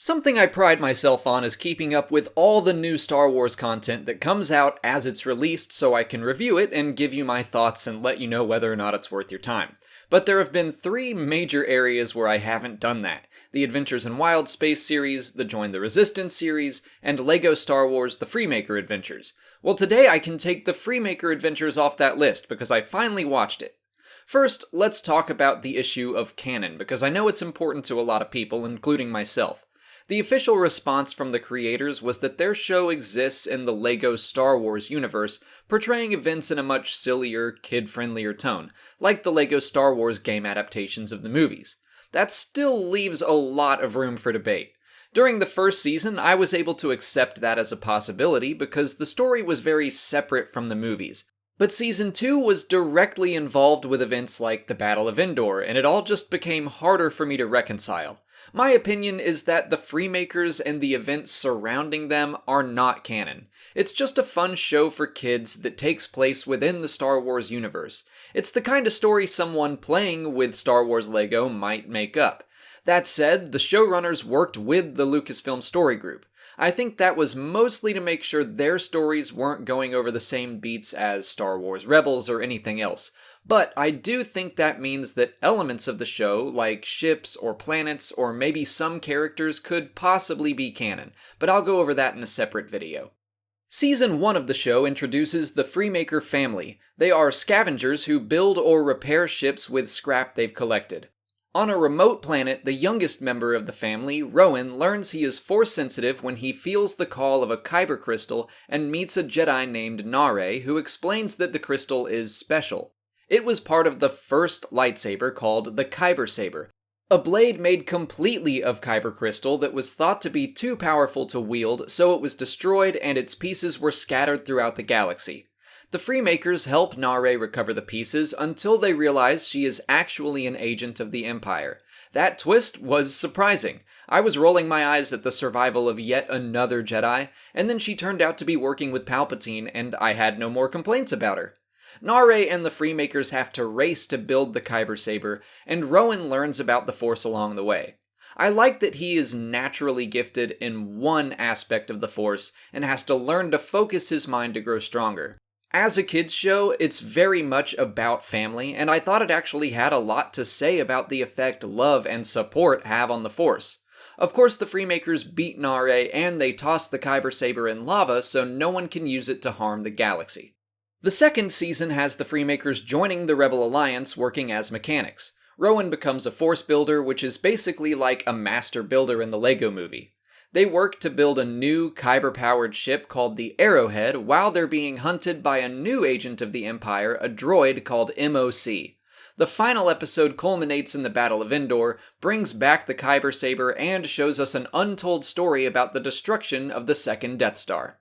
Something I pride myself on is keeping up with all the new Star Wars content that comes out as it's released so I can review it and give you my thoughts and let you know whether or not it's worth your time. But there have been three major areas where I haven't done that: the Adventures in Wild Space series, the Join the Resistance series, and LEGO Star Wars The Freemaker Adventures. Well, today I can take the Freemaker Adventures off that list because I finally watched it. First, let's talk about the issue of canon, because I know it's important to a lot of people, including myself. The official response from the creators was that their show exists in the LEGO Star Wars universe, portraying events in a much sillier, kid-friendlier tone, like the LEGO Star Wars game adaptations of the movies. That still leaves a lot of room for debate. During the first season, I was able to accept that as a possibility because the story was very separate from the movies. But Season 2 was directly involved with events like the Battle of Endor, and it all just became harder for me to reconcile. My opinion is that the Freemakers and the events surrounding them are not canon. It's just a fun show for kids that takes place within the Star Wars universe. It's the kind of story someone playing with Star Wars LEGO might make up. That said, the showrunners worked with the Lucasfilm Story Group. I think that was mostly to make sure their stories weren't going over the same beats as Star Wars Rebels or anything else. But I do think that means that elements of the show, like ships or planets or maybe some characters, could possibly be canon, but I'll go over that in a separate video. Season 1 of the show introduces the Freemaker family. They are scavengers who build or repair ships with scrap they've collected. On a remote planet, the youngest member of the family, Rowan, learns he is Force-sensitive when he feels the call of a kyber crystal and meets a Jedi named Nare who explains that the crystal is special. It was part of the first lightsaber called the Kyber Saber, a blade made completely of kyber crystal that was thought to be too powerful to wield, so it was destroyed and its pieces were scattered throughout the galaxy. The Freemakers help Nare recover the pieces until they realize she is actually an agent of the Empire. That twist was surprising. I was rolling my eyes at the survival of yet another Jedi, and then she turned out to be working with Palpatine, and I had no more complaints about her. Nare and the Freemakers have to race to build the Kyber Saber, and Rowan learns about the Force along the way. I like that he is naturally gifted in one aspect of the Force, and has to learn to focus his mind to grow stronger. As a kids show, it's very much about family, and I thought it actually had a lot to say about the effect love and support have on the Force. Of course, the Freemakers beat Nare, and they toss the Kyber Saber in lava so no one can use it to harm the galaxy. The second season has the Freemakers joining the Rebel Alliance working as mechanics. Rowan becomes a Force builder, which is basically like a master builder in the LEGO movie. They work to build a new kyber-powered ship called the Arrowhead while they're being hunted by a new agent of the Empire, a droid called MOC. The final episode culminates in the Battle of Endor, brings back the Kyber Saber, and shows us an untold story about the destruction of the second Death Star.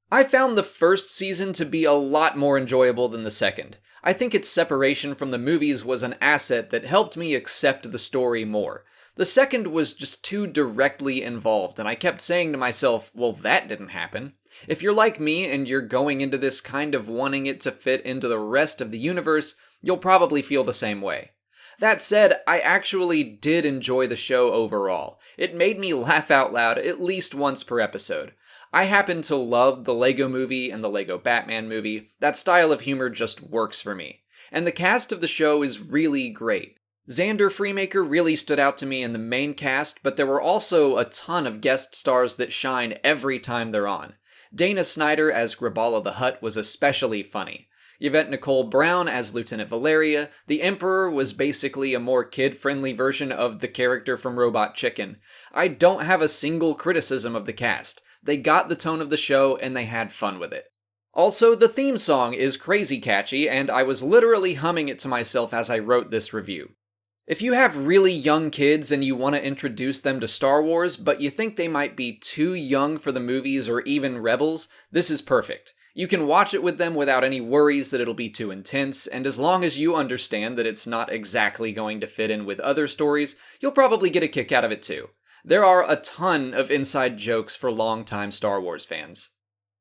I found the first season to be a lot more enjoyable than the second. I think its separation from the movies was an asset that helped me accept the story more. The second was just too directly involved, and I kept saying to myself, well, that didn't happen. If you're like me and you're going into this kind of wanting it to fit into the rest of the universe, you'll probably feel the same way. That said, I actually did enjoy the show overall. It made me laugh out loud at least once per episode. I happen to love the LEGO movie and the LEGO Batman movie. That style of humor just works for me. And the cast of the show is really great. Xander Freemaker really stood out to me in the main cast, but there were also a ton of guest stars that shine every time they're on. Dana Snyder as Graballa the Hutt was especially funny. Yvette Nicole Brown as Lieutenant Valeria. The Emperor was basically a more kid-friendly version of the character from Robot Chicken. I don't have a single criticism of the cast. They got the tone of the show and they had fun with it. Also, the theme song is crazy catchy, and I was literally humming it to myself as I wrote this review. If you have really young kids and you want to introduce them to Star Wars, but you think they might be too young for the movies or even Rebels, this is perfect. You can watch it with them without any worries that it'll be too intense, and as long as you understand that it's not exactly going to fit in with other stories, you'll probably get a kick out of it too. There are a ton of inside jokes for longtime Star Wars fans.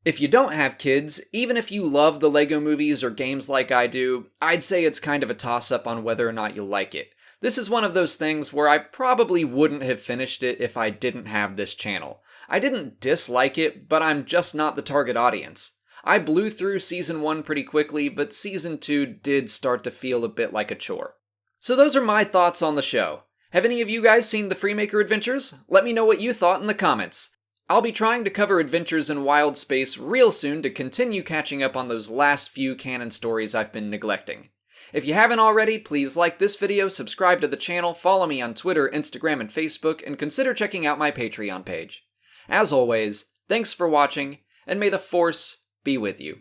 If you don't have kids, even if you love the LEGO movies or games like I do, I'd say it's kind of a toss-up on whether or not you'll like it. This is one of those things where I probably wouldn't have finished it if I didn't have this channel. I didn't dislike it, but I'm just not the target audience. I blew through Season 1 pretty quickly, but Season 2 did start to feel a bit like a chore. So those are my thoughts on the show. Have any of you guys seen the Freemaker Adventures? Let me know what you thought in the comments. I'll be trying to cover adventures in wild space real soon to continue catching up on those last few canon stories I've been neglecting. If you haven't already, please like this video, subscribe to the channel, follow me on Twitter, Instagram, and Facebook, and consider checking out my Patreon page. As always, thanks for watching, and may the Force be with you.